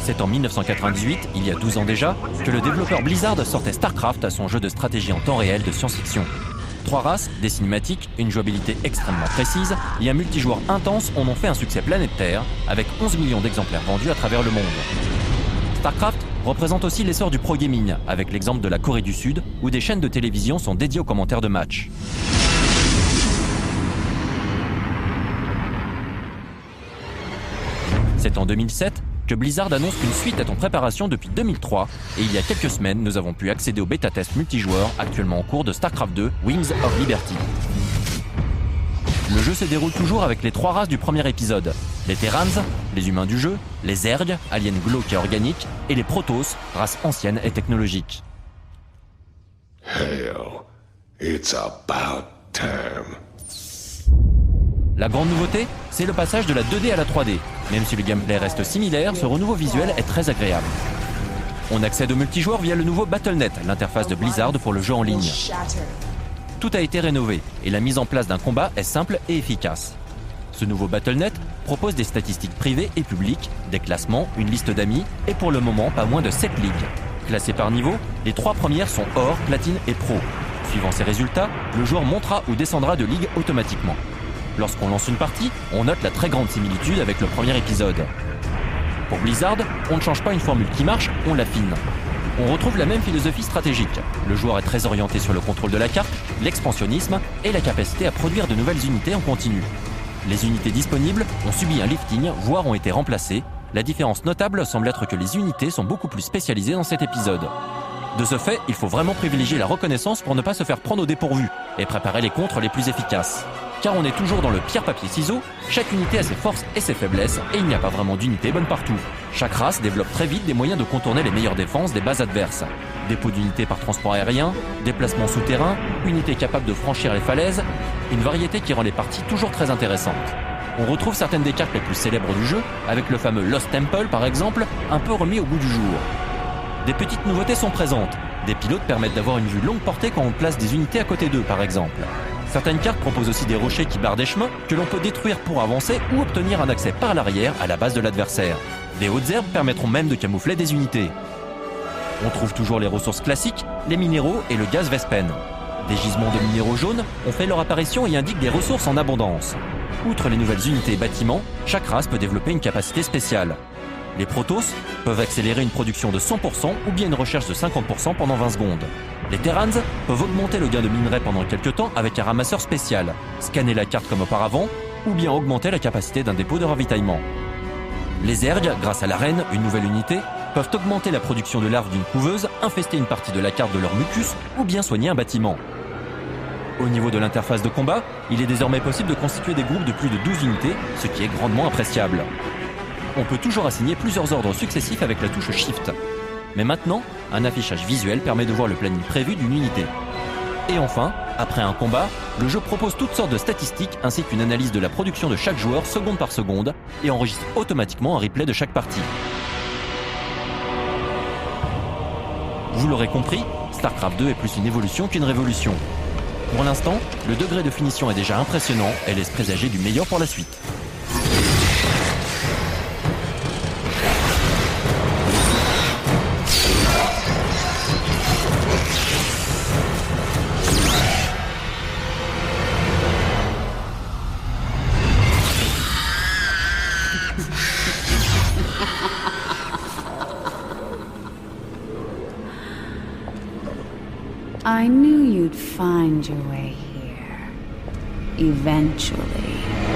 C'est en 1998, il y a 12 ans déjà, que le développeur Blizzard sortait StarCraft, son jeu de stratégie en temps réel de science-fiction. 3 races, des cinématiques, une jouabilité extrêmement précise et un multijoueur intense en ont fait un succès planétaire, avec 11 millions d'exemplaires vendus à travers le monde. StarCraft représente aussi l'essor du pro-gaming, avec l'exemple de la Corée du Sud, où des chaînes de télévision sont dédiées aux commentaires de matchs. C'est en 2007 que Blizzard annonce qu'une suite est en préparation depuis 2003, et il y a quelques semaines, nous avons pu accéder au bêta-test multijoueur actuellement en cours de StarCraft 2, Wings of Liberty. Le jeu se déroule toujours avec les 3 races du premier épisode, les Terrans, les humains du jeu, les Zerg, aliens glauques et organiques, et les Protoss, race ancienne et technologique. Hell, it's about time. La grande nouveauté, c'est le passage de la 2D à la 3D. Même si le gameplay reste similaire, ce renouveau visuel est très agréable. On accède au multijoueur via le nouveau Battle.net, l'interface de Blizzard pour le jeu en ligne. Tout a été rénové et la mise en place d'un combat est simple et efficace. Ce nouveau Battle.net propose des statistiques privées et publiques, des classements, une liste d'amis et pour le moment pas moins de 7 ligues. Classées par niveau, les 3 premières sont or, platine et pro. Suivant ces résultats, le joueur montera ou descendra de ligue automatiquement. Lorsqu'on lance une partie, on note la très grande similitude avec le premier épisode. Pour Blizzard, on ne change pas une formule qui marche, on l'affine. On retrouve la même philosophie stratégique. Le joueur est très orienté sur le contrôle de la carte, l'expansionnisme et la capacité à produire de nouvelles unités en continu. Les unités disponibles ont subi un lifting, voire ont été remplacées. La différence notable semble être que les unités sont beaucoup plus spécialisées dans cet épisode. De ce fait, il faut vraiment privilégier la reconnaissance pour ne pas se faire prendre au dépourvu et préparer les contres les plus efficaces. Car on est toujours dans le pierre-papier-ciseaux, chaque unité a ses forces et ses faiblesses, et il n'y a pas vraiment d'unité bonne partout. Chaque race développe très vite des moyens de contourner les meilleures défenses des bases adverses. Dépôt d'unités par transport aérien, déplacement souterrain, unités capables de franchir les falaises, une variété qui rend les parties toujours très intéressantes. On retrouve certaines des cartes les plus célèbres du jeu, avec le fameux Lost Temple par exemple, un peu remis au goût du jour. Des petites nouveautés sont présentes. Des pilotes permettent d'avoir une vue longue portée quand on place des unités à côté d'eux par exemple. Certaines cartes proposent aussi des rochers qui barrent des chemins que l'on peut détruire pour avancer ou obtenir un accès par l'arrière à la base de l'adversaire. Des hautes herbes permettront même de camoufler des unités. On trouve toujours les ressources classiques, les minéraux et le gaz Vespen. Des gisements de minéraux jaunes ont fait leur apparition et indiquent des ressources en abondance. Outre les nouvelles unités et bâtiments, chaque race peut développer une capacité spéciale. Les Protoss peuvent accélérer une production de 100% ou bien une recherche de 50% pendant 20 secondes. Les Terrans peuvent augmenter le gain de minerais pendant quelques temps avec un ramasseur spécial, scanner la carte comme auparavant, ou bien augmenter la capacité d'un dépôt de ravitaillement. Les Zerg, grâce à l'arène, une nouvelle unité, peuvent augmenter la production de larves d'une couveuse, infester une partie de la carte de leur mucus, ou bien soigner un bâtiment. Au niveau de l'interface de combat, il est désormais possible de constituer des groupes de plus de 12 unités, ce qui est grandement appréciable. On peut toujours assigner plusieurs ordres successifs avec la touche Shift. Mais maintenant, un affichage visuel permet de voir le planning prévu d'une unité. Et enfin, après un combat, le jeu propose toutes sortes de statistiques ainsi qu'une analyse de la production de chaque joueur seconde par seconde et enregistre automatiquement un replay de chaque partie. Vous l'aurez compris, StarCraft 2 est plus une évolution qu'une révolution. Pour l'instant, le degré de finition est déjà impressionnant et laisse présager du meilleur pour la suite. I knew you'd find your way here. Eventually.